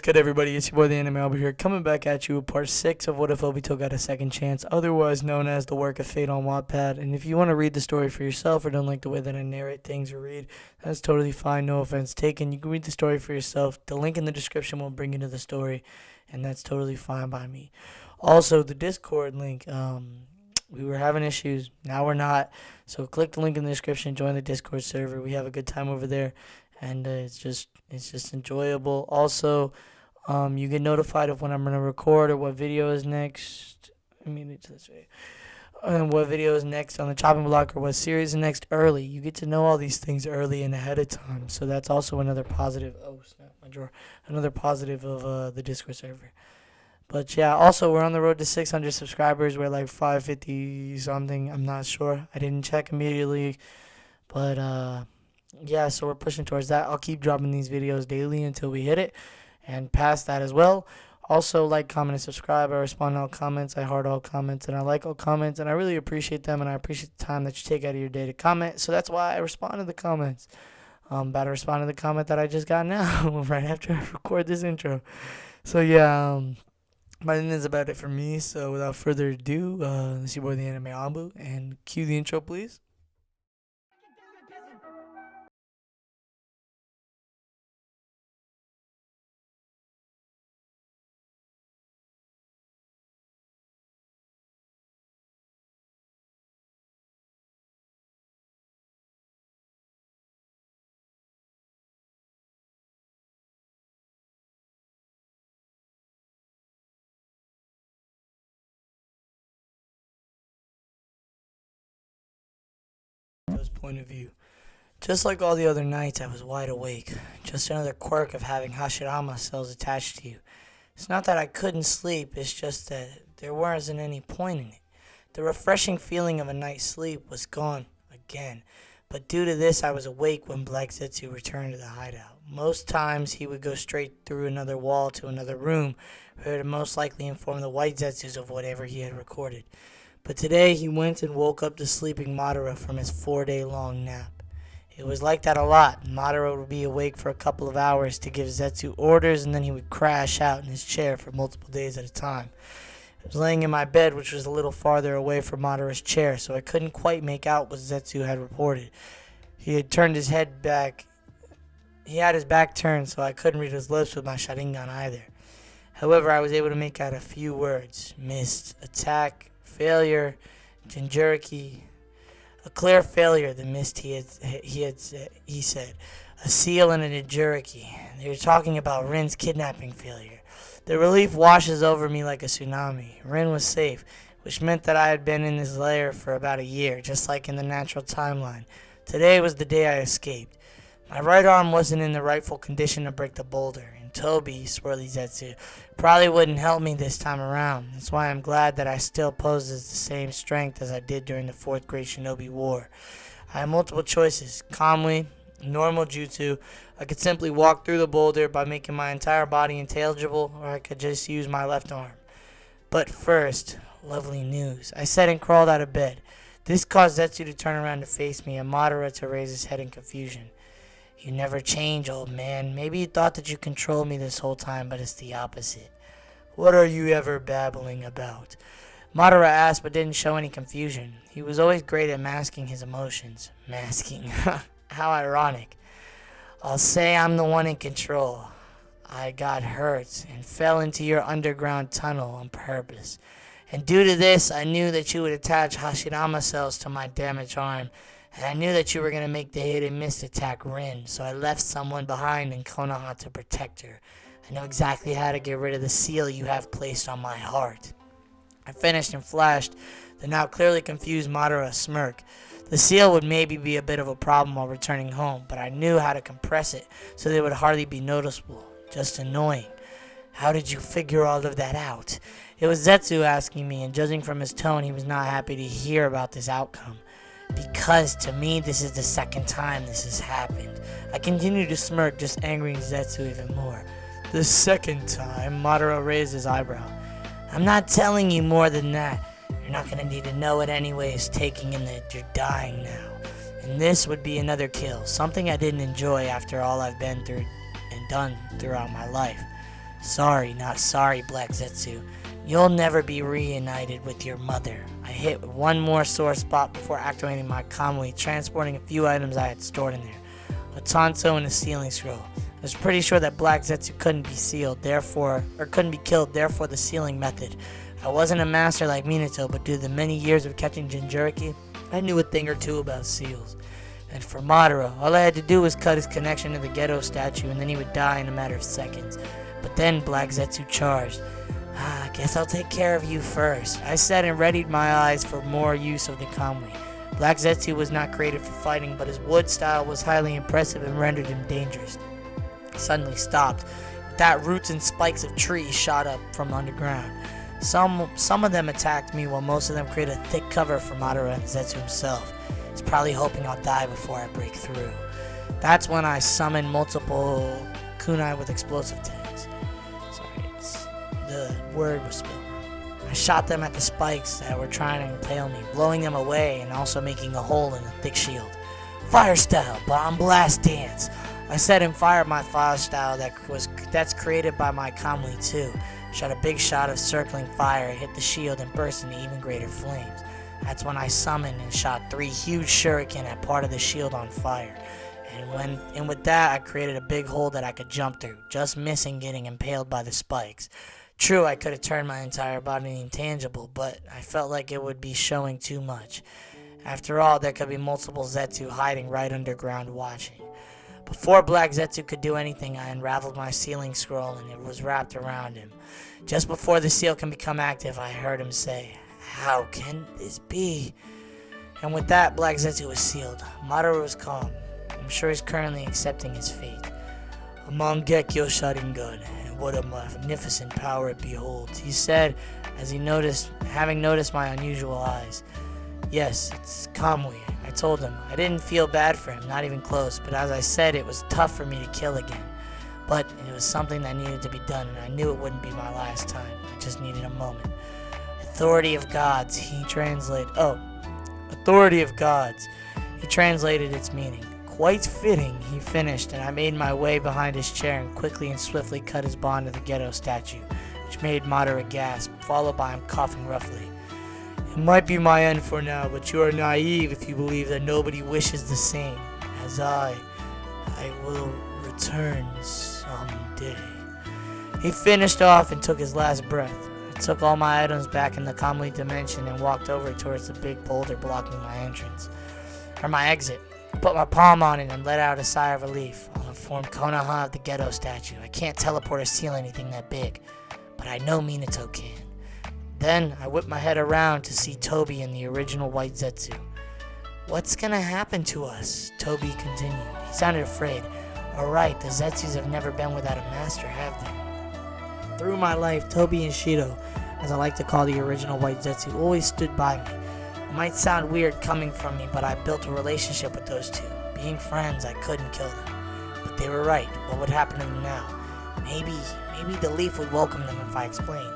Good, everybody, it's your boy the Anime Albert here, coming back at you with part 6 of What If Obito Got a Second Chance, otherwise known as The Work of Fate on Wattpad. And if you want to read the story for yourself or don't like the way that I narrate things or read, that's totally fine, no offense taken. You can read the story for yourself. The link in the description will bring you to the story, and that's totally fine by me. Also, the Discord link, we were having issues, now we're not. So click the link in the description, join the Discord server. We have a good time over there, and it's just enjoyable. Also, you get notified of when I'm gonna record or what video is next. It's this way. And what video is next on the chopping block or what series is next early. You get to know all these things early and ahead of time. So that's also another positive. Oh snap, my drawer. Another positive of the Discord server. But yeah, also we're on the road to 600 subscribers. We're like 550 something. I'm not sure. I didn't check immediately, but yeah. So we're pushing towards that. I'll keep dropping these videos daily until we hit it. And past that as well. Also, like, comment, and subscribe. I respond to all comments. I heart all comments, and I like all comments, and I really appreciate them, and I appreciate the time that you take out of your day to comment. So that's why I respond to the comments. I'm about to respond to the comment that I just got now, right after I record this intro. So yeah, but then that's about it for me. So without further ado, this is your boy the Anime Ambu, and cue the intro, please. Point of view. Just like all the other nights, I was wide awake. Just another quirk of having Hashirama cells attached to you. It's not that I couldn't sleep, it's just that there wasn't any point in it. The refreshing feeling of a night's sleep was gone again. But due to this, I was awake when Black Zetsu returned to the hideout. Most times, he would go straight through another wall to another room, where it would most likely inform the White Zetsus of whatever he had recorded. But today, he went and woke up the sleeping Madara from his 4-day-long nap. It was like that a lot. Madara would be awake for a couple of hours to give Zetsu orders, and then he would crash out in his chair for multiple days at a time. I was laying in my bed, which was a little farther away from Madara's chair, so I couldn't quite make out what Zetsu had reported. He had turned his head back. He had his back turned, so I couldn't read his lips with my Sharingan either. However, I was able to make out a few words. Missed, attack, failure, Jinjuriki. A clear failure, the mist he said. A seal and a Jinjuriki. They were talking about Rin's kidnapping failure. The relief washes over me like a tsunami. Rin was safe, which meant that I had been in his lair for about a year, just like in the natural timeline. Today was the day I escaped. My right arm wasn't in the rightful condition to break the boulder, and Toby, Swirly Zetsu, probably wouldn't help me this time around. That's why I'm glad that I still possess the same strength as I did during the 4th Great Shinobi War. I had multiple choices. Calmly, normal jutsu, I could simply walk through the boulder by making my entire body intelligible, or I could just use my left arm. But first, lovely news. I said and crawled out of bed. This caused Zetsu to turn around to face me and Madara to raise his head in confusion. You never change, old man. Maybe you thought that you controlled me this whole time, but it's the opposite. What are you ever babbling about? Madara asked, but didn't show any confusion. He was always great at masking his emotions. Masking. How ironic. I'll say I'm the one in control. I got hurt and fell into your underground tunnel on purpose. And due to this, I knew that you would attach Hashirama cells to my damaged arm. And I knew that you were going to make the hit and miss attack Rin, so I left someone behind in Konoha to protect her. I know exactly how to get rid of the seal you have placed on my heart. I finished and flashed the now clearly confused Madara smirk. The seal would maybe be a bit of a problem while returning home, but I knew how to compress it so they would hardly be noticeable. Just annoying. How did you figure all of that out? It was Zetsu asking me, and judging from his tone, he was not happy to hear about this outcome. Because to me, this is the second time this has happened. I continued to smirk, just angering Zetsu even more. The second time, Madara raised his eyebrow. I'm not telling you more than that. You're not gonna need to know it anyways, taking in that you're dying now. And this would be another kill, something I didn't enjoy after all I've been through and done throughout my life. Sorry, not sorry, Black Zetsu. You'll never be reunited with your mother. I hit one more sore spot before activating my Kamui, transporting a few items I had stored in there. A Tonso and a sealing scroll. I was pretty sure that Black Zetsu couldn't be couldn't be killed, therefore the sealing method. I wasn't a master like Minato, but due to the many years of catching Jinchuriki, I knew a thing or two about seals. And for Madara, all I had to do was cut his connection to the ghetto statue and then he would die in a matter of seconds. But then Black Zetsu charged. I guess I'll take care of you first, I said and readied my eyes for more use of the Kamui. Black Zetsu was not created for fighting, but his wood style was highly impressive and rendered him dangerous. He suddenly stopped. With that, roots and spikes of trees shot up from underground. Some of them attacked me, while most of them created a thick cover for Madara and Zetsu himself. He's probably hoping I'll die before I break through. That's when I summoned multiple kunai with explosive tags. The word was spilled. I shot them at the spikes that were trying to impale me, blowing them away and also making a hole in the thick shield. Fire style, bomb blast dance. I said and fired my fire style that's created by my Kamui too. Shot a big shot of circling fire, hit the shield and burst into even greater flames. That's when I summoned and shot 3 huge shuriken at part of the shield on fire. And with that, I created a big hole that I could jump through, just missing getting impaled by the spikes. True, I could have turned my entire body intangible, but I felt like it would be showing too much. After all, there could be multiple Zetsu hiding right underground watching. Before Black Zetsu could do anything, I unraveled my sealing scroll and it was wrapped around him. Just before the seal can become active, I heard him say, "How can this be?" And with that, Black Zetsu was sealed. Madara was calm. I'm sure he's currently accepting his fate. A Mangekyo Sharingan. What a magnificent power it beholds, he said, as having noticed my unusual eyes. Yes, it's Kamui, I told him. I didn't feel bad for him, not even close, but as I said, it was tough for me to kill again. But it was something that needed to be done, and I knew it wouldn't be my last time. I just needed a moment. Authority of gods, authority of gods. He translated its meaning. Quite fitting, he finished, and I made my way behind his chair and quickly and swiftly cut his bond to the ghetto statue, which made Madara gasp, followed by him coughing roughly. It might be my end for now, but you are naive if you believe that nobody wishes the same as I. I will return someday. He finished off and took his last breath. I took all my items back in the Kamui dimension and walked over towards the big boulder blocking my exit. I put my palm on it and let out a sigh of relief. I'll inform Konoha of the ghetto statue. I can't teleport or seal anything that big, but I know Minato can. Then I whipped my head around to see Toby and the original White Zetsu. What's gonna happen to us? Toby continued. He sounded afraid. Alright, the Zetsus have never been without a master, have they? Through my life, Toby and Shido, as I like to call the original White Zetsu, always stood by me. It might sound weird coming from me, but I built a relationship with those two. Being friends, I couldn't kill them. But they were right. What would happen to them now? Maybe the Leaf would welcome them if I explained.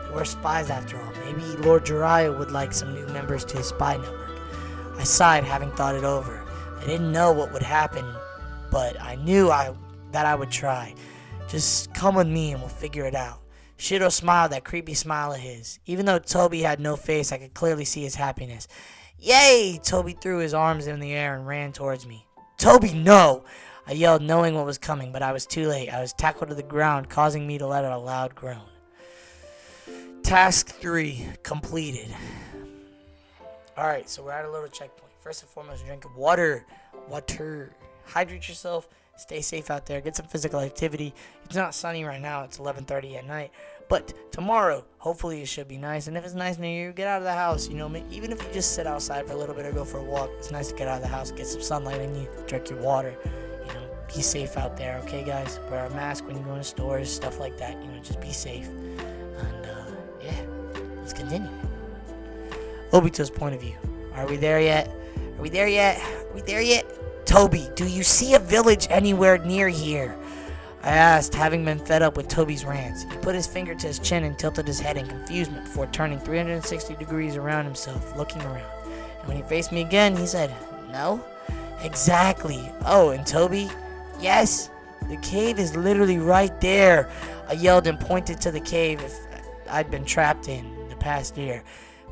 They were spies after all. Maybe Lord Jiraiya would like some new members to his spy network. I sighed, having thought it over. I didn't know what would happen, but I knew that I would try. Just come with me and we'll figure it out. Shido smiled that creepy smile of his. Even though Toby had no face, I could clearly see his happiness. Yay! Toby threw his arms in the air and ran towards me. Toby, no! I yelled, knowing what was coming, but I was too late. I was tackled to the ground, causing me to let out a loud groan. Task 3 completed. Alright, so we're at a little checkpoint. First and foremost, drink water. Hydrate yourself. Stay safe out there. Get some physical activity. It's not sunny right now. It's 11:30 at night. But tomorrow, hopefully it should be nice. And if it's nice near you, get out of the house. You know, even if you just sit outside for a little bit or go for a walk, it's nice to get out of the house, get some sunlight in you, drink your water. You know, be safe out there, okay, guys? Wear a mask when you go in stores, stuff like that. You know, just be safe. And, yeah, let's continue. Obito's point of view. Are we there yet? Are we there yet? Are we there yet? Toby, do you see a village anywhere near here? I asked, having been fed up with Toby's rants. He put his finger to his chin and tilted his head in confusement before turning 360 degrees around himself, looking around. And when he faced me again, he said, No? Exactly. Oh, and Toby? Yes? The cave is literally right there. I yelled and pointed to the cave I'd been trapped in the past year.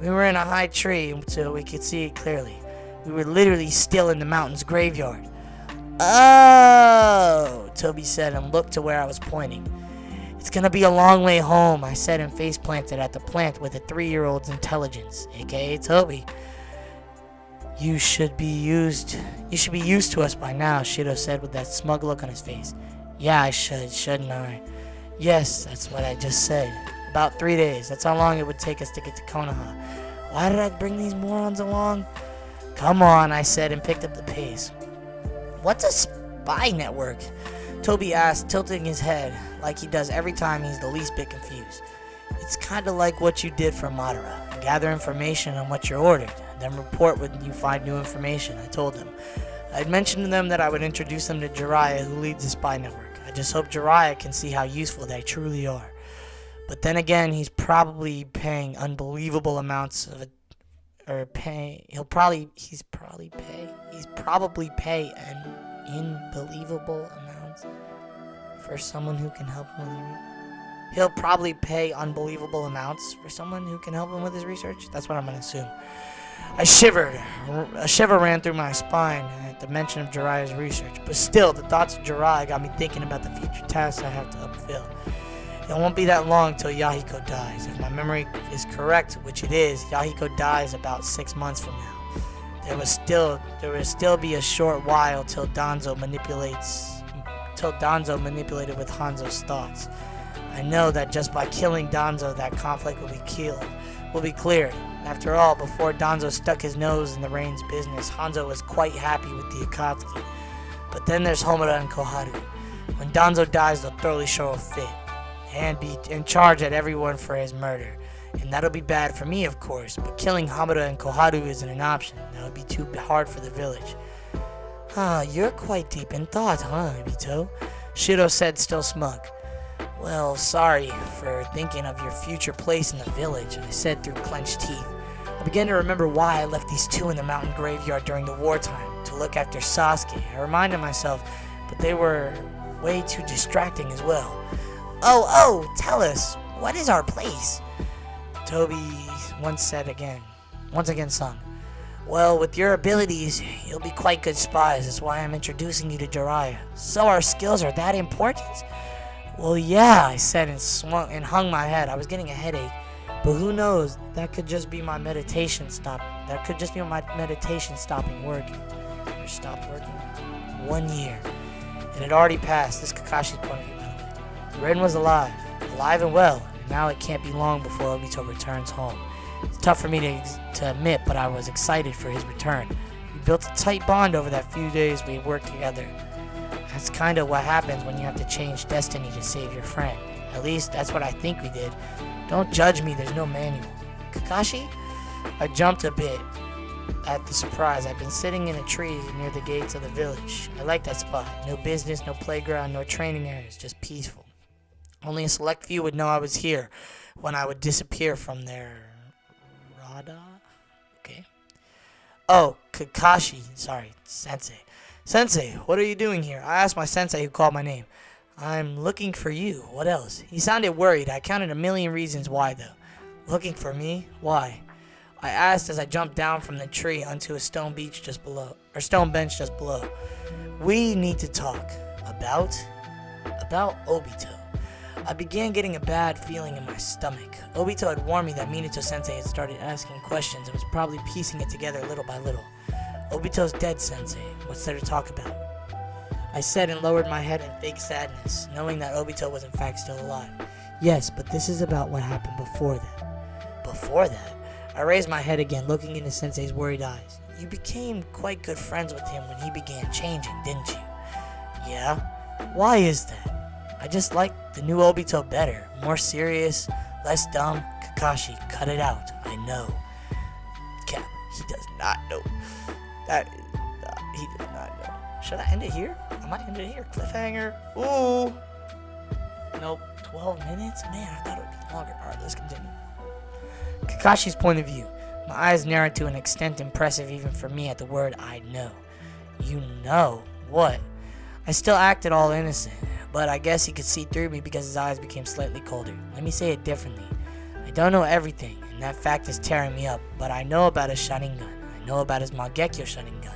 We were in a high tree so we could see it clearly. We were literally still in the mountain's graveyard. Oh, Toby said and looked to where I was pointing. It's gonna be a long way home, I said and face planted at the plant with a 3-year-old's intelligence, aka Toby. You should be used to us by now, Shido said with that smug look on his face. Yeah, I should, shouldn't I? Yes, that's what I just said. About 3 days. That's how long it would take us to get to Konoha. Why did I bring these morons along? Come on, I said and picked up the pace. What's a spy network? Toby asked, tilting his head like he does every time he's the least bit confused. It's kind of like what you did for Madara. Gather information on what you're ordered, then report when you find new information, I told them. I'd mentioned to them that I would introduce them to Jiraiya, who leads the spy network. I just hope Jiraiya can see how useful they truly are. But then again, he's probably paying unbelievable amounts of it. He's probably pay an unbelievable amounts for someone who can help him with He'll probably pay unbelievable amounts for someone who can help him with his research. That's what I'm gonna assume. I shivered. A shiver ran through my spine at the mention of Jiraiya's research, but still, the thoughts of Jiraiya got me thinking about the future tasks I have to fulfill. It won't be that long till Yahiko dies. If my memory is correct, which it is, Yahiko dies about 6 months from now. There will still be a short while till Danzo manipulated with Hanzo's thoughts. I know that just by killing Danzo, that conflict will be cleared. After all, before Danzo stuck his nose in the Rain's business, Hanzo was quite happy with the Akatsuki. But then there's Homura and Koharu. When Danzo dies, they'll thoroughly show a fit and charge at everyone for his murder. And that'll be bad for me, of course, but killing Homura and Koharu isn't an option. That would be too hard for the village. You're quite deep in thought, huh, Obito? Shido said, still smug. Well, sorry for thinking of your future place in the village, I said through clenched teeth. I began to remember why I left these two in the mountain graveyard during the wartime, to look after Sasuke. I reminded myself, but they were way too distracting as well. Oh, tell us, what is our place? Toby once again sung. Well, with your abilities, you'll be quite good spies. That's why I'm introducing you to Jiraiya. So our skills are that important? Well, yeah, I said and hung my head. I was getting a headache, but who knows? That could just be my meditation stopping working. Or stopped working. 1 year. It had already passed. This Kakashi's point of view, by the way. Rin was alive and well, and now it can't be long before Obito returns home. It's tough for me to admit, but I was excited for his return. We built a tight bond over that few days we worked together. That's kind of what happens when you have to change destiny to save your friend. At least, that's what I think we did. Don't judge me, there's no manual. Kakashi? I jumped a bit at the surprise. I've been sitting in a tree near the gates of the village. I like that spot. No business, no playground, no training areas, just peaceful. Only a select few would know I was here when I would disappear from their radar. Okay. Oh, Kakashi. Sorry, Sensei. Sensei, what are you doing here? I asked my sensei who called my name. I'm looking for you. What else? He sounded worried. I counted a million reasons why, though. Looking for me? Why? I asked as I jumped down from the tree onto a stone bench just below. We need to talk. About Obito. I began getting a bad feeling in my stomach. Obito had warned me that Minato-sensei had started asking questions and was probably piecing it together little by little. Obito's dead, Sensei. What's there to talk about? I said and lowered my head in fake sadness, knowing that Obito was in fact still alive. Yes, but this is about what happened before that. Before that? I raised my head again, looking into Sensei's worried eyes. You became quite good friends with him when he began changing, didn't you? Yeah? Why is that? I just like the new Obito better. More serious, less dumb. Kakashi, cut it out. I know. Cap, he does not know. He does not know. Should I end it here? I might end it here. Cliffhanger. Ooh. Nope. 12 minutes? Man, I thought it would be longer. Alright, let's continue. Kakashi's point of view. My eyes narrowed to an extent impressive even for me at the word I know. You know? What? I still acted all innocent, but I guess he could see through me because his eyes became slightly colder. Let me say it differently. I don't know everything, and that fact is tearing me up, but I know about his Sharingan. I know about his Mangekyo Sharingan.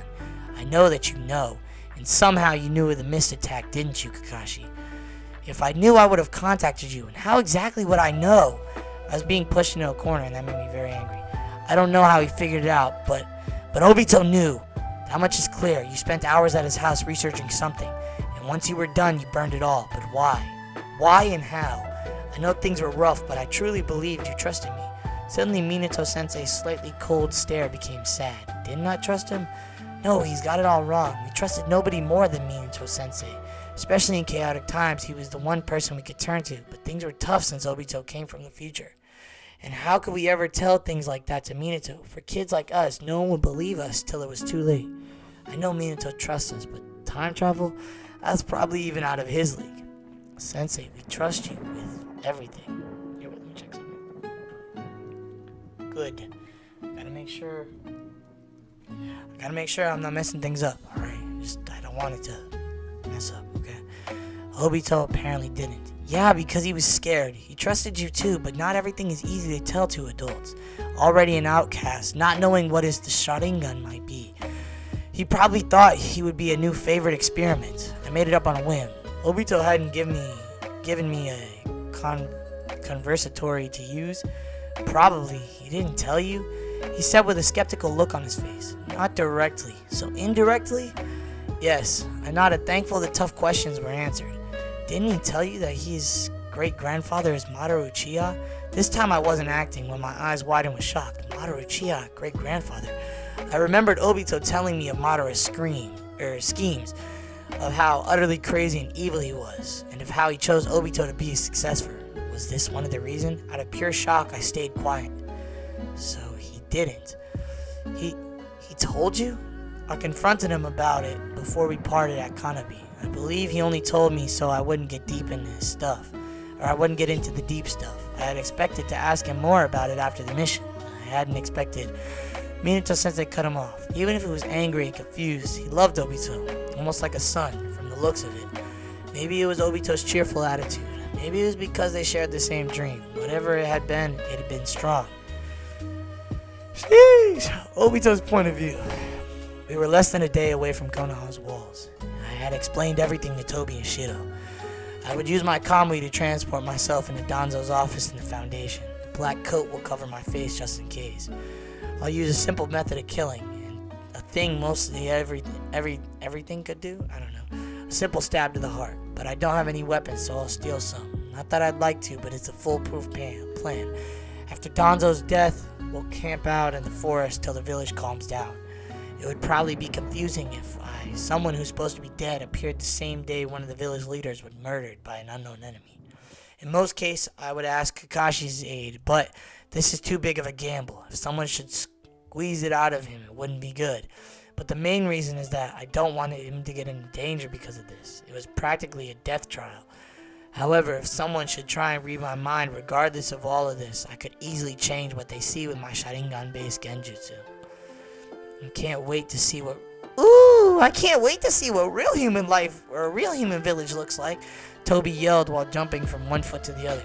I know that you know, and somehow you knew of the mist attack, didn't you, Kakashi? If I knew, I would have contacted you, and how exactly would I know? I was being pushed into a corner, and that made me very angry. I don't know how he figured it out, but Obito knew. That much is clear. You spent hours at his house researching something, and once you were done, you burned it all. But why? Why and how? I know things were rough, but I truly believed you trusted me. Suddenly, Minato-sensei's slightly cold stare became sad. Didn't I trust him? No, he's got it all wrong. We trusted nobody more than Minato-sensei. Especially in chaotic times, he was the one person we could turn to, but things were tough since Obito came from the future. And how could we ever tell things like that to Minato? For kids like us, no one would believe us till it was too late. I know Minato trusts us, but time travel? That's probably even out of his league. Sensei, we trust you with everything. Here, let me check something. Good. Gotta make sure I'm not messing things up, alright? I don't want it to mess up, okay? Obito apparently didn't. Yeah, because he was scared. He trusted you too, but not everything is easy to tell to adults. Already an outcast, not knowing what his Sharingan might be. He probably thought he would be a new favorite experiment. I made it up on a whim. Obito hadn't given me a conversatory to use. Probably. He didn't tell you? He said with a skeptical look on his face. Not directly. So indirectly? Yes. I nodded, thankful the tough questions were answered. Didn't he tell you that his great-grandfather is Madara Uchiha? This time I wasn't acting when my eyes widened with shock. Madara Uchiha, great-grandfather. I remembered Obito telling me of Madara's schemes, of how utterly crazy and evil he was, and of how he chose Obito to be his successor. Was this one of the reasons? Out of pure shock, I stayed quiet. So he didn't. He told you? I confronted him about it before we parted at Kanabi. I believe he only told me so I wouldn't get deep into his stuff, or I wouldn't get into the deep stuff. I had expected to ask him more about it after the mission. I hadn't expected. Minato-sensei cut him off. Even if he was angry and confused, he loved Obito, almost like a son, from the looks of it. Maybe it was Obito's cheerful attitude. Maybe it was because they shared the same dream. Whatever it had been strong. Sheesh! Obito's point of view. We were less than a day away from Konoha's walls. I had explained everything to Tobi and Shido. I would use my Kamui to transport myself into Danzo's office in the Foundation. The black coat will cover my face just in case. I'll use a simple method of killing, and a thing mostly everything could do? I don't know. A simple stab to the heart. But I don't have any weapons, so I'll steal some. Not that I'd like to, but it's a foolproof plan. After Danzo's death, we'll camp out in the forest till the village calms down. It would probably be confusing if someone who's supposed to be dead appeared the same day one of the village leaders was murdered by an unknown enemy. In most cases, I would ask Kakashi's aid, but this is too big of a gamble. If someone should squeeze it out of him, it wouldn't be good. But the main reason is that I don't want him to get into danger because of this. It was practically a death trial. However, if someone should try and read my mind regardless of all of this, I could easily change what they see with my Sharingan-based Genjutsu. I can't wait to see what real human life or a real human village looks like, Tobi yelled while jumping from one foot to the other.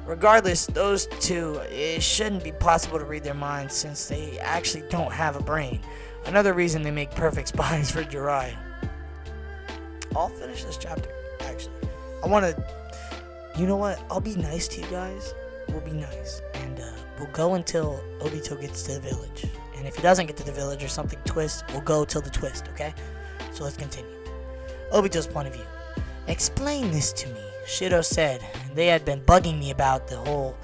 Regardless, those two, it shouldn't be possible to read their minds since they actually don't have a brain. Another reason they make perfect spies for Jiraiya. I'll finish this chapter, actually. You know what? I'll be nice to you guys. We'll be nice. And we'll go until Obito gets to the village. And if he doesn't get to the village or something twists, we'll go till the twist, okay? So let's continue. Obito's point of view. Explain this to me, Shido said. They had been bugging me about the whole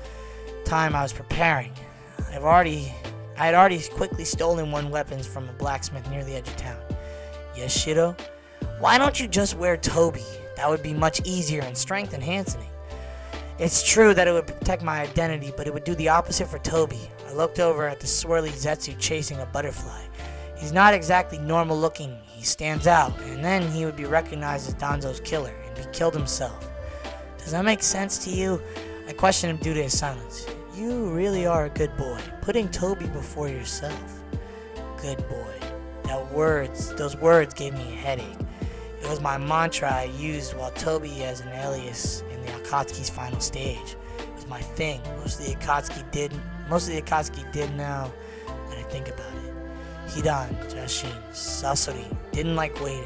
time I was preparing. I had already quickly stolen one weapons from a blacksmith near the edge of town. Yes, Shido? Why don't you just wear Tobi? That would be much easier and strength enhancing. It's true that it would protect my identity, but it would do the opposite for Tobi. I looked over at the swirly Zetsu chasing a butterfly. He's not exactly normal looking. He stands out, and then he would be recognized as Danzo's killer, and he killed himself. Does that make sense to you? I questioned him due to his silence. You really are a good boy, putting Tobi before yourself. Good boy. Those words gave me a headache. It was my mantra I used while Toby as an alias in the Akatsuki's final stage. It was my thing. Most of the Akatsuki did now that I think about it. Hidan, Jashin, Sasori, didn't like waiting.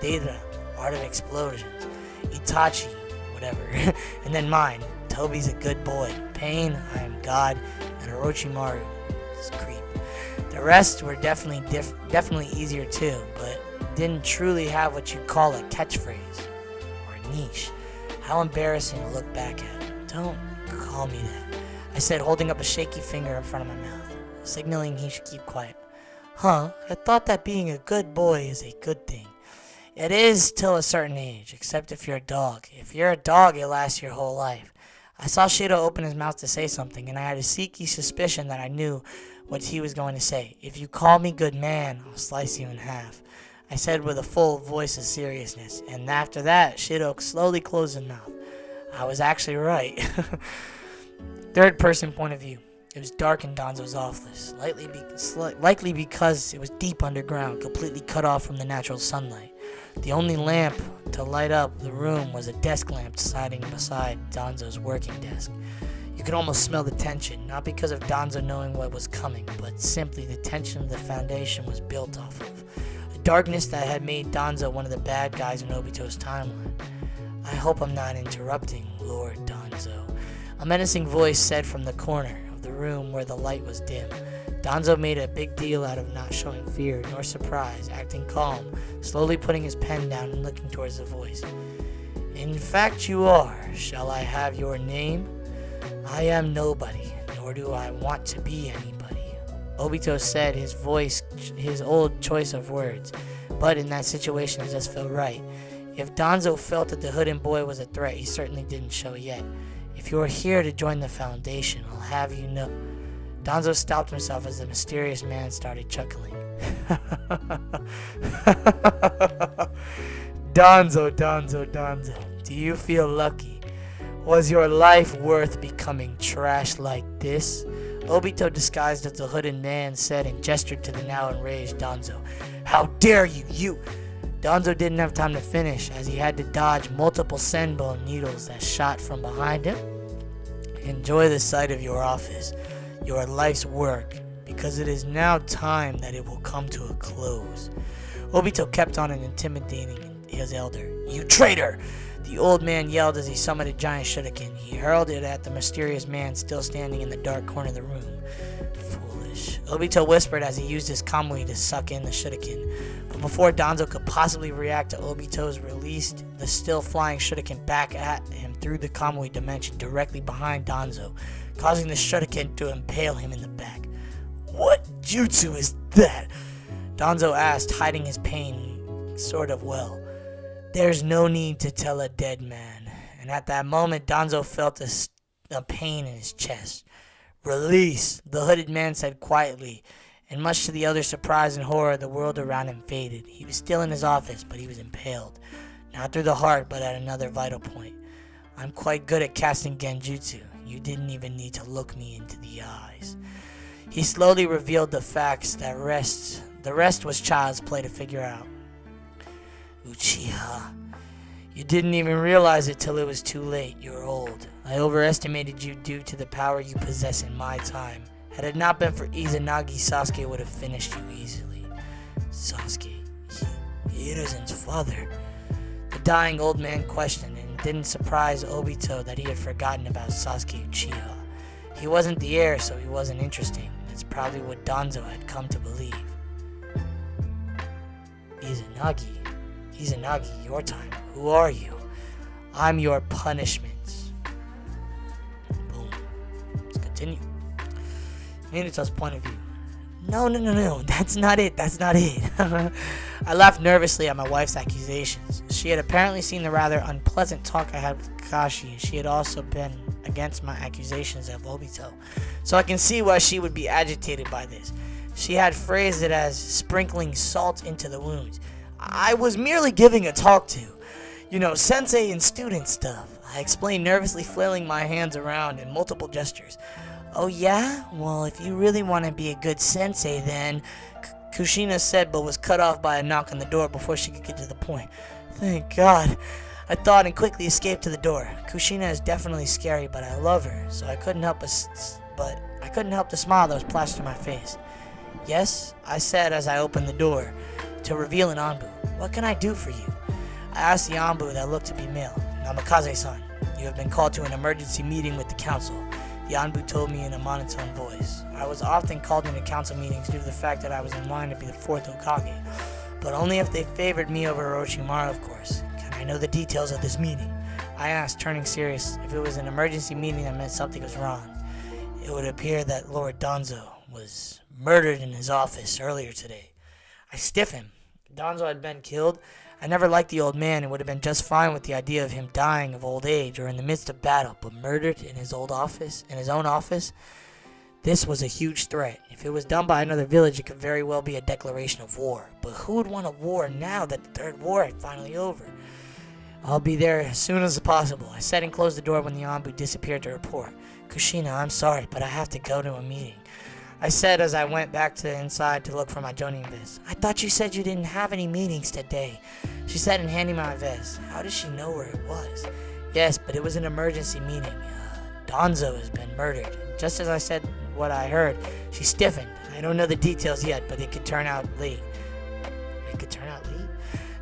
Deidara, art of explosions. Itachi, whatever. And then mine, Toby's a good boy. Pain, I am God. And Orochimaru, this creep. The rest were definitely easier too, but didn't truly have what you'd call a catchphrase or a niche. How embarrassing to look back at. Don't call me that, I said, holding up a shaky finger in front of my mouth, signaling he should keep quiet. Huh, I thought that being a good boy is a good thing. It is till a certain age, except if you're a dog. If you're a dog, it lasts your whole life. I saw Shido open his mouth to say something, and I had a sneaky suspicion that I knew what he was going to say. If you call me good man, I'll slice you in half, I said with a full voice of seriousness. And after that, Shido slowly closed his mouth. I was actually right. Third person point of view. It was dark in Danzo's office, likely because it was deep underground, completely cut off from the natural sunlight. The only lamp to light up the room was a desk lamp sitting beside Danzo's working desk. You could almost smell the tension, not because of Danzo knowing what was coming, but simply the tension the foundation was built off of. A darkness that had made Danzo one of the bad guys in Obito's timeline. I hope I'm not interrupting, Lord Danzo, a menacing voice said from the corner of the room where the light was dim. Danzo made a big deal out of not showing fear nor surprise, acting calm, slowly putting his pen down and looking towards the voice. In fact you are. Shall I have your name? I am nobody, nor do I want to be anybody. Obito said, his voice, his old choice of words, but in that situation it just felt right. If Danzo felt that the hooded boy was a threat, he certainly didn't show yet. If you are here to join the Foundation, I'll have you know. Danzo stopped himself as the mysterious man started chuckling. Danzo, do you feel lucky? Was your life worth becoming trash like this? Obito, disguised as the hooded man, said and gestured to the now enraged Danzo. How dare you! Danzo didn't have time to finish, as he had to dodge multiple senbon needles that shot from behind him. Enjoy the sight of your office, your life's work, because it is now time that it will come to a close. Obito kept on intimidating his elder. You traitor! The old man yelled as he summoned a giant shuriken. He hurled it at the mysterious man still standing in the dark corner of the room. Foolish, Obito whispered as he used his kamui to suck in the shuriken. But before Danzo could possibly react to Obito's released the still flying shuriken back at him through the kamui dimension directly behind Danzo, causing the shuriken to impale him in the back. What jutsu is that? Danzo asked, hiding his pain sort of well. There's no need to tell a dead man. And at that moment, Danzo felt a pain in his chest. Release, the hooded man said quietly, and much to the other's surprise and horror, the world around him faded. He was still in his office, but he was impaled. Not through the heart, but at another vital point. I'm quite good at casting genjutsu. You didn't even need to look me into the eyes. He slowly revealed the facts the rest was child's play to figure out. Uchiha. You didn't even realize it till it was too late. You're old. I overestimated you due to the power you possess in my time. Had it not been for Izanagi, Sasuke would have finished you easily. Sasuke, Hiruzen's father. The dying old man questioned, and it didn't surprise Obito that he had forgotten about Sasuke Uchiha. He wasn't the heir, so he wasn't interesting. That's probably what Danzo had come to believe. Izanagi, your time. Who are you? I'm your punishment. Boom. Let's continue. Minato's point of view. No, that's not it. I laughed nervously at my wife's accusations. She had apparently seen the rather unpleasant talk I had with Kakashi, and she had also been against my accusations of Obito. So I can see why she would be agitated by this. She had phrased it as sprinkling salt into the wounds. I was merely giving a talk to, sensei and student stuff. I explained, nervously flailing my hands around in multiple gestures. Oh yeah? Well, if you really want to be a good sensei then, Kushina said, but was cut off by a knock on the door before she could get to the point. Thank God. I thought and quickly escaped to the door. Kushina is definitely scary, but I love her, so I couldn't help the smile that was plastered on my face. Yes, I said as I opened the door to reveal an Anbu. What can I do for you? I asked the Anbu that looked to be male. Namikaze-san, you have been called to an emergency meeting with the council. The Anbu told me in a monotone voice. I was often called into council meetings due to the fact that I was in line to be the fourth Hokage, but only if they favored me over Orochimaru, of course. Can I know the details of this meeting? I asked, turning serious. If it was an emergency meeting, that meant something was wrong. It would appear that Lord Danzo was murdered in his office earlier today. I stiffened. Danzo had been killed. I never liked the old man and would have been just fine with the idea of him dying of old age or in the midst of battle, but murdered in his own office? This was a huge threat. If it was done by another village, it could very well be a declaration of war. But who would want a war now that the third war had finally over? I'll be there as soon as possible. I said and closed the door when the Anbu disappeared to report. Kushina, I'm sorry, but I have to go to a meeting. I said as I went back to inside to look for my Jonin vest. I thought you said you didn't have any meetings today. She said and handed me my vest. How does she know where it was? Yes, but it was an emergency meeting. Danzo has been murdered. Just as I said what I heard, she stiffened. I don't know the details yet, but it could turn out late. It could turn out late?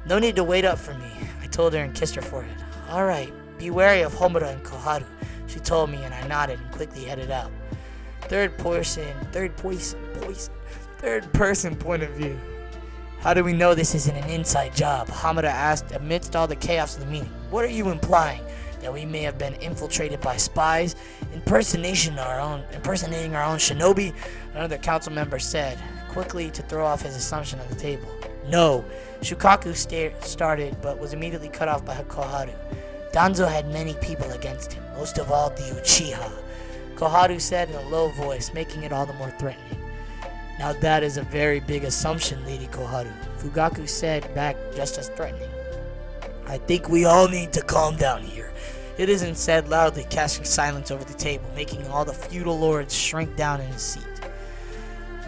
No need to wait up for me. I told her and kissed her forehead. Alright, be wary of Homura and Koharu. She told me and I nodded and quickly headed out. Third person point of view. How do we know this isn't an inside job? Hamada asked amidst all the chaos of the meeting. What are you implying? That we may have been infiltrated by spies? Impersonating our own shinobi? Another council member said, quickly to throw off his assumption on the table. No. Shukaku started, but was immediately cut off by Koharu. Danzo had many people against him, most of all the Uchiha. Koharu said in a low voice, making it all the more threatening. Now that is a very big assumption, Lady Koharu. Fugaku said back just as threatening. I think we all need to calm down here. It isn't said loudly, casting silence over the table, making all the feudal lords shrink down in his seat.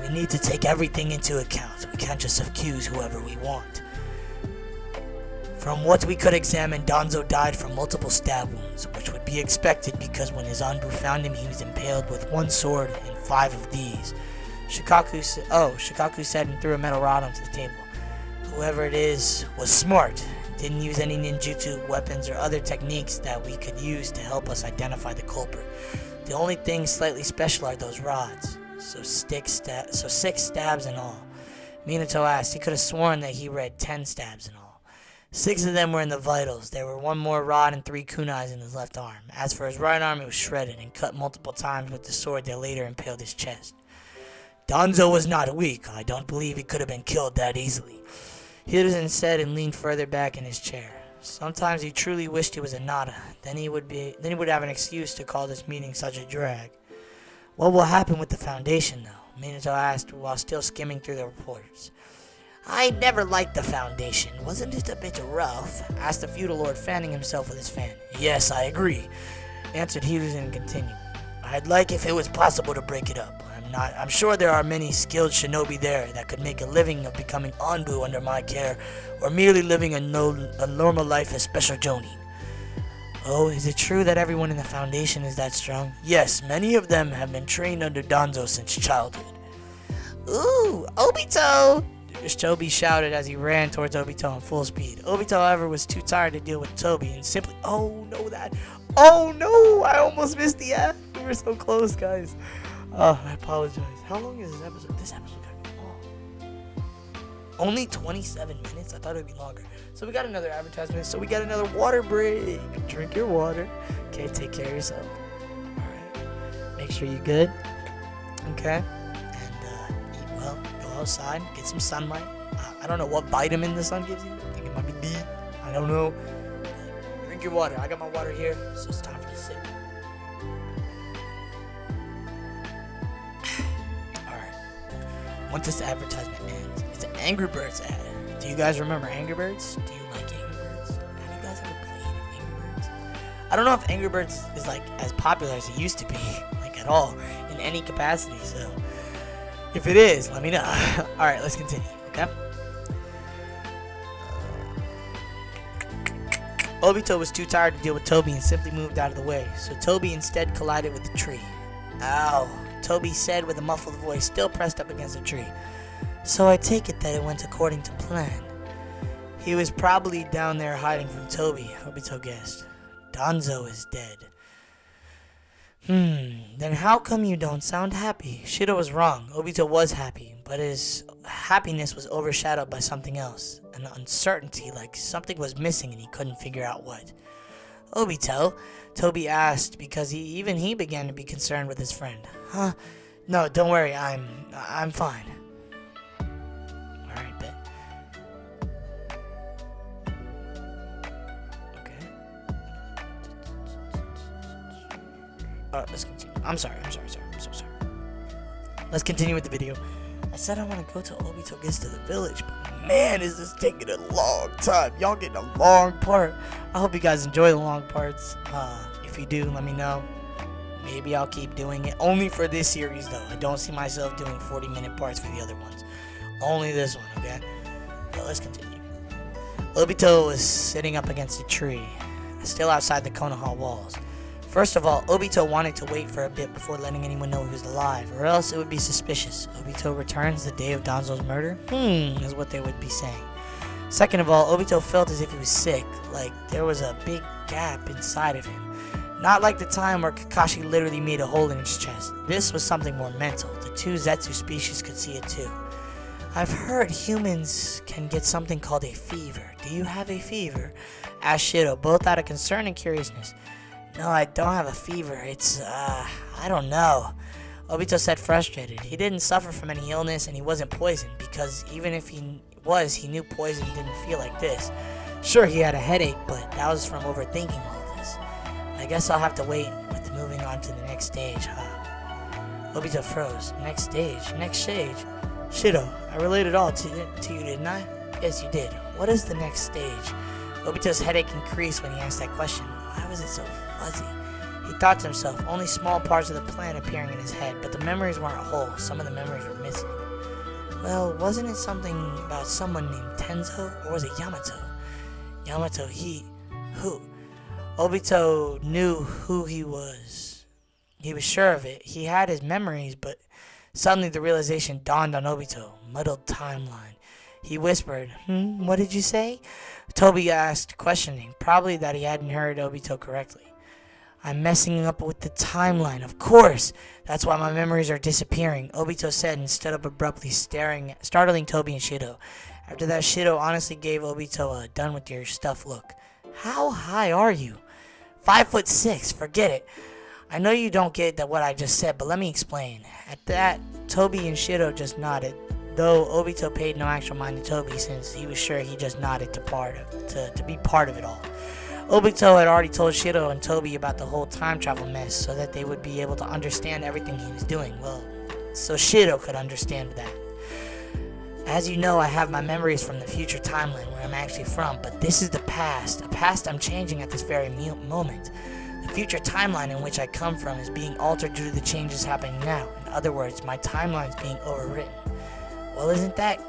We need to take everything into account. We can't just accuse whoever we want. From what we could examine, Danzo died from multiple stab wounds, which would be expected because when his Anbu found him, he was impaled with one sword and 5 of these. Shikaku said and threw a metal rod onto the table. Whoever it is was smart. Didn't use any ninjutsu, weapons, or other techniques that we could use to help us identify the culprit. The only thing slightly special are those rods. So 6 stabs in all. Minato asked. He could have sworn that he read 10 stabs in all. 6 of them were in the vitals. There were 1 more rod and 3 kunais in his left arm. As for his right arm, it was shredded and cut multiple times with the sword that later impaled his chest. Danzo was not weak. I don't believe he could have been killed that easily. Hiruzen said and leaned further back in his chair. Sometimes he truly wished he was a Nada. Then he would have an excuse to call this meeting such a drag. What will happen with the Foundation, though? Minato asked while still skimming through the reports. I never liked the Foundation. Wasn't it a bit rough? Asked the feudal lord, fanning himself with his fan. Yes, I agree, answered Hiruzen and continued. I'd like if it was possible to break it up. I'm sure there are many skilled shinobi there that could make a living of becoming Anbu under my care, or merely living a normal life as special jonin. Oh, is it true that everyone in the Foundation is that strong? Yes, many of them have been trained under Danzo since childhood. Ooh, Obito! Toby shouted as he ran towards Obito in full speed. Obito, however, was too tired to deal with Toby and simply... Oh no, I almost missed the end. We were so close, guys. Oh, I apologize. How long is this episode? This episode got to be long. Only 27 minutes? I thought it would be longer. So we got another advertisement. So we got another water break. Drink your water. Okay, take care of yourself. Alright. Make sure you're good. Okay. And eat well. Go outside. Get some sunlight. I don't know what vitamin the sun gives you. I think it might be D. I don't know. Drink your water. I got my water here. So it's time for the sip. Once this advertisement ends, it's an Angry Birds ad. Do you guys remember Angry Birds? Do you like Angry Birds? Have you guys ever played Angry Birds? I don't know if Angry Birds is like as popular as it used to be, like at all, in any capacity. So, if it is, let me know. All right, let's continue. Okay. Obito was too tired to deal with Toby and simply moved out of the way, so Toby instead collided with the tree. Ow, Toby said with a muffled voice still pressed up against the tree. So I take it that it went according to plan. He was probably down there hiding from Toby, Obito guessed. Danzo is dead. Then how come you don't sound happy? Shido was wrong. Obito was happy, but his happiness was overshadowed by something else. An uncertainty, like something was missing and he couldn't figure out what. Obito? Toby asked because he began to be concerned with his friend. Huh? No, don't worry, I'm fine. Alright, bet. Okay. Alright, let's continue. I'm sorry. I'm so sorry. Let's continue with the video. I said I want to go till Obito gets to the village, but man, is this taking a long time. Y'all getting a long part. I hope you guys enjoy the long parts. If you do, let me know. Maybe I'll keep doing it. Only for this series, though. I don't see myself doing 40-minute parts for the other ones. Only this one, okay? But let's continue. Obito was sitting up against a tree, still outside the Konoha walls. First of all, Obito wanted to wait for a bit before letting anyone know he was alive, or else it would be suspicious. Obito returns the day of Danzo's murder? Is what they would be saying. Second of all, Obito felt as if he was sick, like there was a big gap inside of him. Not like the time where Kakashi literally made a hole in his chest. This was something more mental. The two Zetsu species could see it too. I've heard humans can get something called a fever. Do you have a fever? Asked Shido, both out of concern and curiousness. No, I don't have a fever. It's, I don't know. Obito said frustrated. He didn't suffer from any illness and he wasn't poisoned because even if he was, he knew poison didn't feel like this. Sure, he had a headache, but that was from overthinking all this. I guess I'll have to wait with moving on to the next stage, huh? Obito froze. Next stage? Shido, I relayed it all to you, didn't I? Yes, you did. What is the next stage? Obito's headache increased when he asked that question. Why was it so fuzzy? He thought to himself, only small parts of the plan appearing in his head, but the memories weren't whole. Some of the memories were missing. Well, wasn't it something about someone named Tenzo? Or was it Yamato? Yamato, who? Obito knew who he was. He was sure of it. He had his memories, but suddenly the realization dawned on Obito. Muddled timeline. He whispered, what did you say? Toby asked, questioning, probably that he hadn't heard Obito correctly. I'm messing up with the timeline, of course. That's why my memories are disappearing, Obito said and stood up abruptly, startling Toby and Shido. After that, Shido honestly gave Obito a done with your stuff look. How high are you? 5'6", forget it. I know you don't get that what I just said, but let me explain. At that, Toby and Shido just nodded, though Obito paid no actual mind to Toby since he was sure he just nodded to be part of it all. Obito had already told Shido and Toby about the whole time travel mess so that they would be able to understand everything he was doing. Well, so Shido could understand that. As you know, I have my memories from the future timeline where I'm actually from, but this is the past, a past I'm changing at this very moment. The future timeline in which I come from is being altered due to the changes happening now. In other words, my timeline's being overwritten. Well, isn't that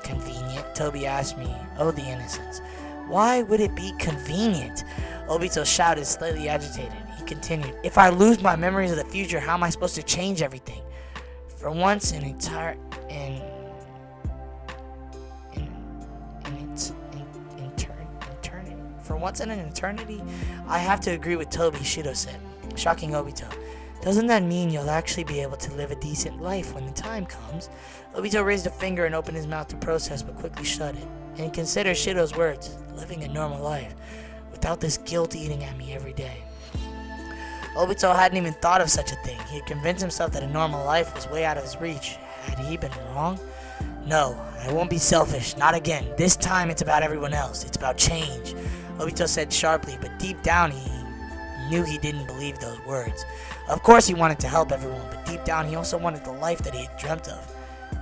convenient? Toby asked me. Oh, the innocence. Why would it be convenient? Obito shouted, slightly agitated. He continued, if I lose my memories of the future, how am I supposed to change everything? For once in eternity, I have to agree with Toby, Shido said, shocking Obito. Doesn't that mean you'll actually be able to live a decent life when the time comes? Obito raised a finger and opened his mouth to process, but quickly shut it, and considered Shido's words, living a normal life, without this guilt eating at me every day. Obito hadn't even thought of such a thing. He had convinced himself that a normal life was way out of his reach. Had he been wrong? No, I won't be selfish, not again. This time it's about everyone else. It's about change. Obito said sharply, but deep down he knew he didn't believe those words. Of course he wanted to help everyone, but deep down he also wanted the life that he had dreamt of.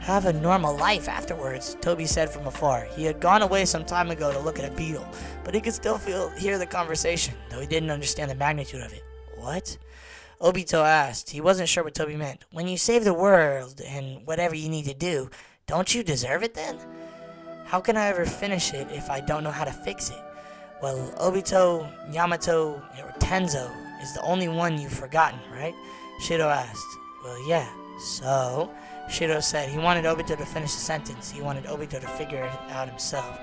Have a normal life afterwards, Toby said from afar. He had gone away some time ago to look at a beetle, but he could still hear the conversation, though he didn't understand the magnitude of it. What? Obito asked. He wasn't sure what Toby meant. When you save the world and whatever you need to do, don't you deserve it then? How can I ever finish it if I don't know how to fix it? Well, Obito, Yamato, or Tenzo is the only one you've forgotten, right? Shido asked. Well, yeah. So, Shido said he wanted Obito to finish the sentence. He wanted Obito to figure it out himself.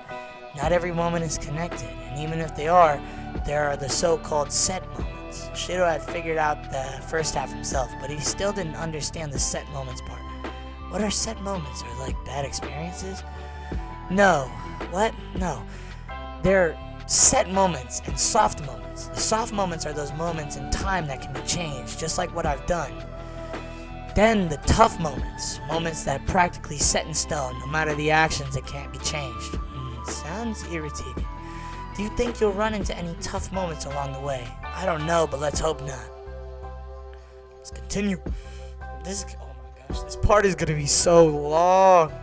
Not every moment is connected, and even if they are, there are the so-called set moments. Shido had figured out the first half himself, but he still didn't understand the set moments part. What are set moments? Are like bad experiences? No. What? No. They're set moments and soft moments. The soft moments are those moments in time that can be changed, just like what I've done. Then the tough moments, moments that are practically set in stone, no matter the actions, it can't be changed. Sounds irritating. Do you think you'll run into any tough moments along the way? I don't know, but let's hope not. Let's continue. Oh my gosh, this part is gonna be so long.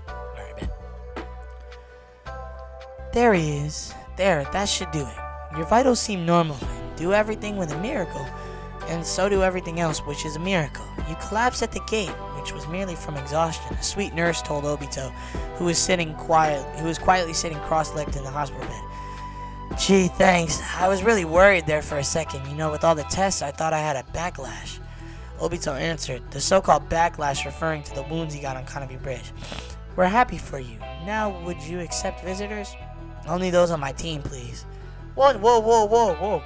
Alright, man. There he is. There, that should do it. Your vitals seem normal and do everything with a miracle, and so do everything else, which is a miracle. You collapsed at the gate, which was merely from exhaustion, a sweet nurse told Obito, who was quietly sitting cross-legged in the hospital bed. Gee, thanks. I was really worried there for a second. You know, with all the tests, I thought I had a backlash. Obito answered, the so-called backlash referring to the wounds he got on Kanami Bridge. We're happy for you. Now, would you accept visitors? Only those on my team, please. What? Whoa. What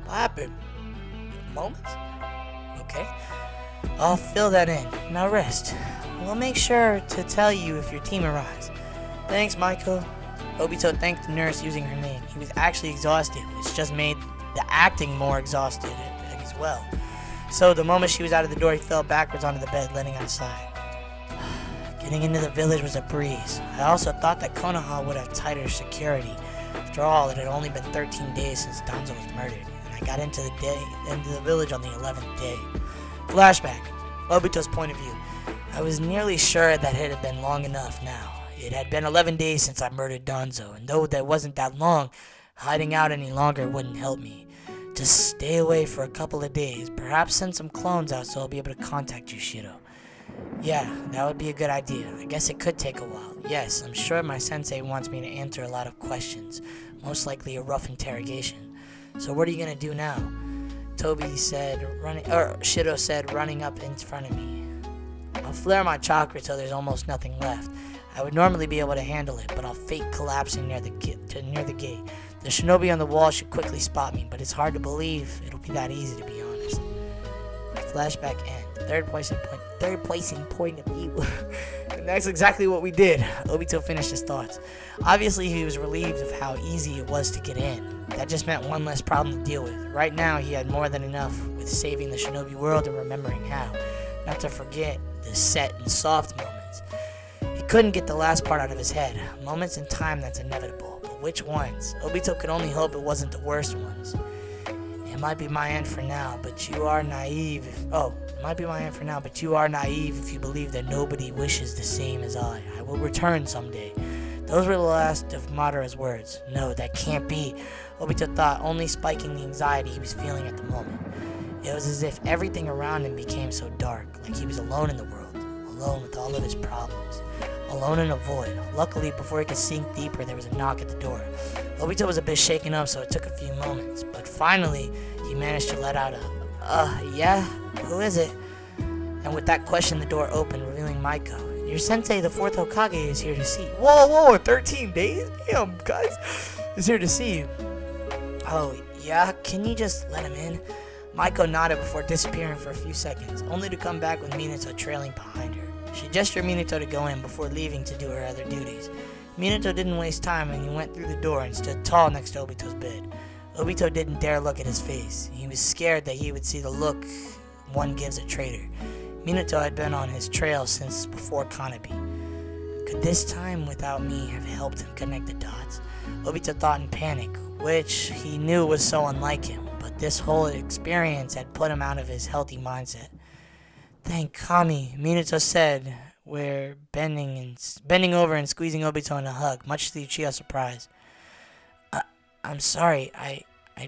happened? Moments? Okay. I'll fill that in. Now rest. We'll make sure to tell you if your team arrives. Thanks, Maiko. Obito thanked the nurse using her name. He was actually exhausted, which just made the acting more exhausted as well. So the moment she was out of the door, he fell backwards onto the bed, letting out a sigh. Getting into the village was a breeze. I also thought that Konoha would have tighter security. After all, it had only been 13 days since Danzo was murdered, and I got into the village on the 11th day. Flashback. Obito's point of view. I was nearly sure that it had been long enough now. It had been 11 days since I murdered Danzo, and though that wasn't that long, hiding out any longer wouldn't help me. Just stay away for a couple of days. Perhaps send some clones out so I'll be able to contact you, Shido. Yeah, that would be a good idea. I guess it could take a while. Yes, I'm sure my sensei wants me to answer a lot of questions. Most likely a rough interrogation. So what are you gonna do now? Shido said, running up in front of me. I'll flare my chakra till there's almost nothing left. I would normally be able to handle it, but I'll fake collapsing near the gate. The shinobi on the wall should quickly spot me, but it's hard to believe it'll be that easy, to be honest. Flashback end. Third placing point of view. And that's exactly what we did. Obito finished his thoughts. Obviously, he was relieved of how easy it was to get in. That just meant one less problem to deal with. Right now, he had more than enough with saving the shinobi world and remembering how. Not to forget the set and soft moments. He couldn't get the last part out of his head. Moments in time that's inevitable. But which ones? Obito could only hope it wasn't the worst ones. It might be my end for now, but you are naive if you believe that nobody wishes the same as I. I will return someday. Those were the last of Madara's words. No, that can't be. Obito thought, only spiking the anxiety he was feeling at the moment. It was as if everything around him became so dark, like he was alone in the world, alone with all of his problems, alone in a void. Luckily, before he could sink deeper, there was a knock at the door. Obito was a bit shaken up, so it took a few moments, but finally, he managed to let out a, yeah? Who is it? And with that question, the door opened, revealing Maiko. Your sensei, the 4th Hokage, is here to see you. Whoa, 13 days? Damn, guys. Is here to see you. Oh, yeah? Can you just let him in? Maiko nodded before disappearing for a few seconds, only to come back with Minato trailing behind her. She gestured Minato to go in before leaving to do her other duties. Minato didn't waste time and he went through the door and stood tall next to Obito's bed. Obito didn't dare look at his face. He was scared that he would see the look one gives a traitor. Minato had been on his trail since before Kanami. Could this time without me have helped him connect the dots? Obito thought in panic, which he knew was so unlike him, but this whole experience had put him out of his healthy mindset. Thank Kami, Minato said, bending over and squeezing Obito in a hug, much to Uchiha's surprise. I'm sorry, I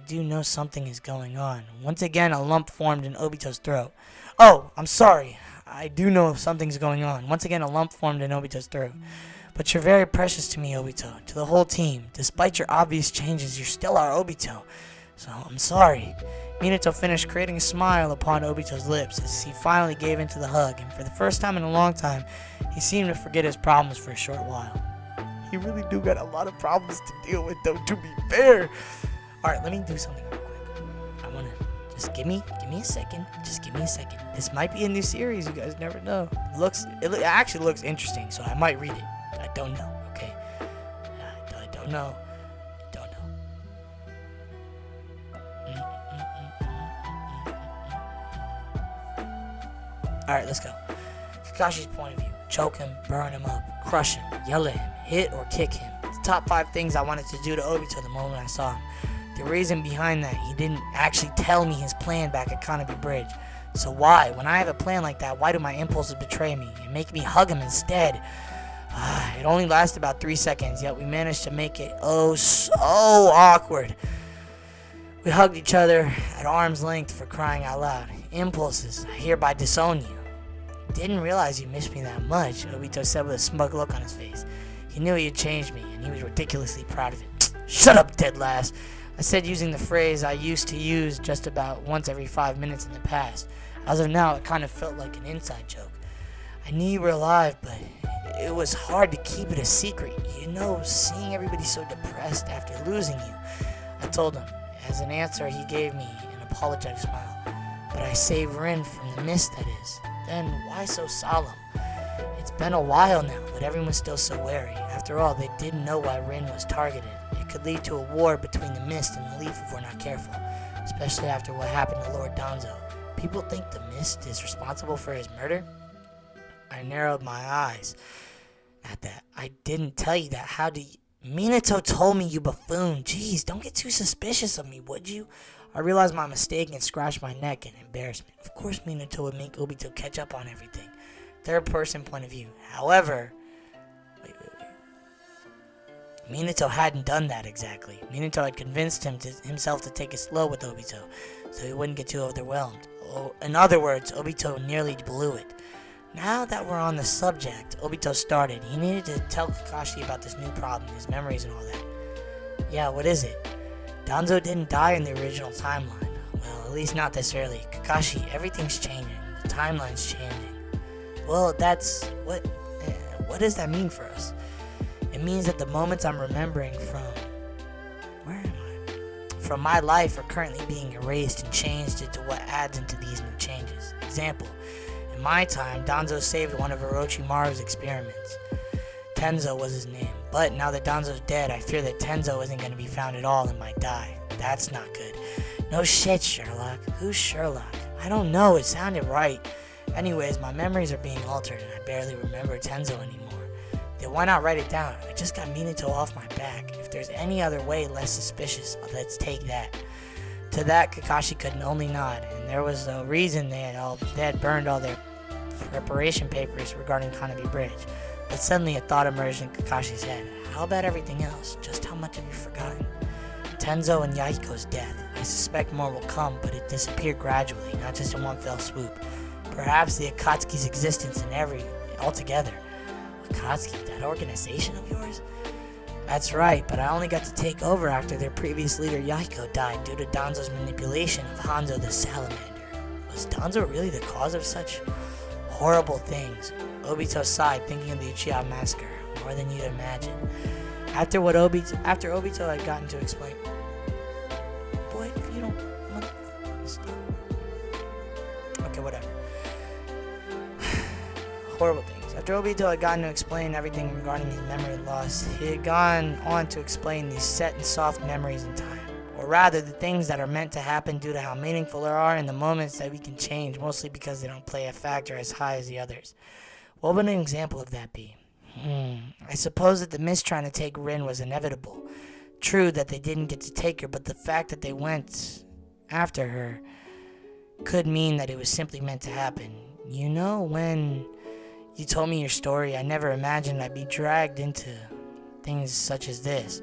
do know something is going on. Once again, a lump formed in Obito's throat. Oh, I'm sorry. I do know something's going on. Once again, a lump formed in Obito's throat. But you're very precious to me, Obito, to the whole team. Despite your obvious changes, you're still our Obito. So, I'm sorry. Minato finished, creating a smile upon Obito's lips as he finally gave in to the hug, and for the first time in a long time, he seemed to forget his problems for a short while. He really do got a lot of problems to deal with, though, to be fair. Alright, let me do something real quick. I wanna, just give me a second. Just give me a second. This might be a new series, you guys never know. It actually looks interesting, so I might read it. I don't know, okay? I don't know. Alright, let's go. Kakashi's point of view. Choke him, burn him up, crush him, yell at him, hit or kick him. The top 5 things I wanted to do to Obito the moment I saw him. The reason behind that, he didn't actually tell me his plan back at Kanabi Bridge. So why? When I have a plan like that, why do my impulses betray me and make me hug him instead? It only lasted about 3 seconds, yet we managed to make it oh so awkward. We hugged each other at arm's length, for crying out loud. Impulses, I hereby disown you. Didn't realize you missed me that much, Obito said with a smug look on his face. He knew he had changed me, and he was ridiculously proud of it. Shut up, dead lass, I said, using the phrase I used to use just about once every 5 minutes in the past. As of now, it kind of felt like an inside joke. I knew you were alive, but it was hard to keep it a secret. You know, seeing everybody so depressed after losing you. I told him. As an answer, he gave me an apologetic smile. But I saved Rin from the mist, that is. Then why so solemn? It's been a while now, but everyone's still so wary. After all, they didn't know why Rin was targeted. It could lead to a war between the mist and the leaf if we're not careful. Especially after what happened to Lord Danzo. People think the mist is responsible for his murder? I narrowed my eyes at that. I didn't tell you that. How do you... Minato told me, you buffoon. Jeez, don't get too suspicious of me, would you? I realized my mistake and scratched my neck in embarrassment. Of course Minato would make Obito catch up on everything. Third person point of view. However... Wait. Minato hadn't done that exactly. Minato had convinced himself to take it slow with Obito, so he wouldn't get too overwhelmed. In other words, Obito nearly blew it. Now that we're on the subject, Obito started. He needed to tell Kakashi about this new problem, his memories and all that. Yeah, what is it? Danzo didn't die in the original timeline. Well, at least not this early. Kakashi, everything's changing. The timeline's changing. Well, that's... What does that mean for us? It means that the moments I'm remembering from... Where am I? From my life are currently being erased and changed into what adds into these new changes. Example. In my time, Danzo saved one of Orochimaru's experiments. Tenzo was his name. But now that Danzo's dead, I fear that Tenzo isn't going to be found at all and might die. That's not good. No shit, Sherlock. Who's Sherlock? I don't know. It sounded right. Anyways, my memories are being altered and I barely remember Tenzo anymore. Then why not write it down? I just got Minato off my back. If there's any other way less suspicious, let's take that. To that, Kakashi could only nod, and there was a reason they had burned all their preparation papers regarding Kanabi Bridge. But suddenly a thought emerged in Kakashi's head. How about everything else? Just how much have you forgotten? Tenzo and Yahiko's death. I suspect more will come, but it disappeared gradually, not just in one fell swoop. Perhaps the Akatsuki's existence in altogether. Akatsuki, that organization of yours? That's right, but I only got to take over after their previous leader Yahiko died due to Danzo's manipulation of Hanzo the Salamander. Was Danzo really the cause of such horrible things? Obito sighed, thinking of the Uchiha massacre, more than you'd imagine. After Obito had gotten to explain... Boy, if you don't... Stop. Okay, whatever. Horrible things. After Obito had gotten to explain everything regarding his memory loss, he had gone on to explain these set and soft memories in time. Or rather, the things that are meant to happen due to how meaningful they are and the moments that we can change, mostly because they don't play a factor as high as the others. What would an example of that be? I suppose that the mist trying to take Rin was inevitable. True that they didn't get to take her, but the fact that they went after her could mean that it was simply meant to happen. You know, when you told me your story, I never imagined I'd be dragged into things such as this.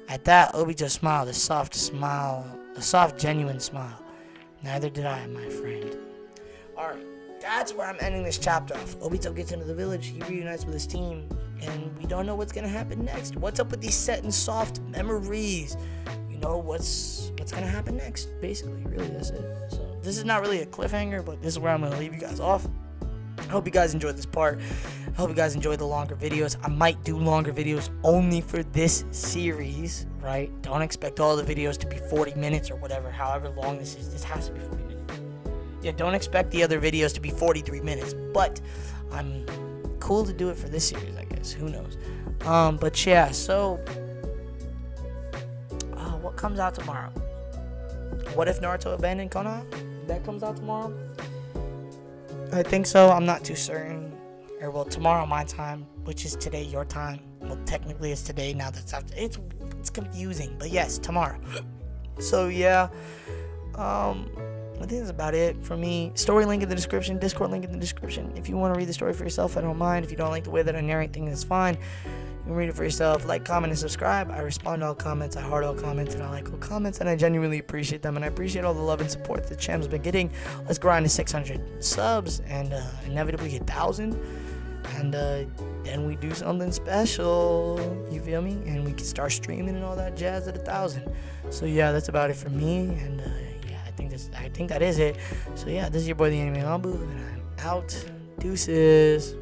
At that, Obito smiled, a soft, genuine smile. Neither did I, my friend. Alright, that's where I'm ending this chapter off. Obito gets into the village, he reunites with his team, and we don't know what's gonna happen next. What's up with these set and soft memories? You know what's gonna happen next, basically. Really, that's it. So this is not really a cliffhanger, but this is where I'm gonna leave you guys off. I hope you guys enjoyed this part. I hope you guys enjoyed the longer videos. I might do longer videos only for this series, right? Don't expect all the videos to be 40 minutes or whatever, however long this is. This has to be 40 minutes. Yeah, don't expect the other videos to be 43 minutes, but I'm cool to do it for this series, I guess. Who knows? But yeah, so what comes out tomorrow? What if Naruto abandoned Konoha? That comes out tomorrow? I think so. I'm not too certain. Or well, tomorrow my time, which is today your time. Well, technically it's today now. It's confusing, but yes, tomorrow. So yeah, I think that's about it for me. Story link in the description, Discord link in the description. If you want to read the story for yourself, I don't mind. If you don't like the way that I narrate things, that's fine. You can read it for yourself. Like, comment, and subscribe. I respond to all comments. I heart all comments, and I like all comments, and I genuinely appreciate them. And I appreciate all the love and support that the channel's been getting. Let's grind to 600 subs and inevitably hit 1,000. And then we do something special. You feel me? And we can start streaming and all that jazz at 1,000. So yeah, that's about it for me. And yeah, I think that is it. So yeah, this is your boy the Anime Ambu, and I'm out. Deuces.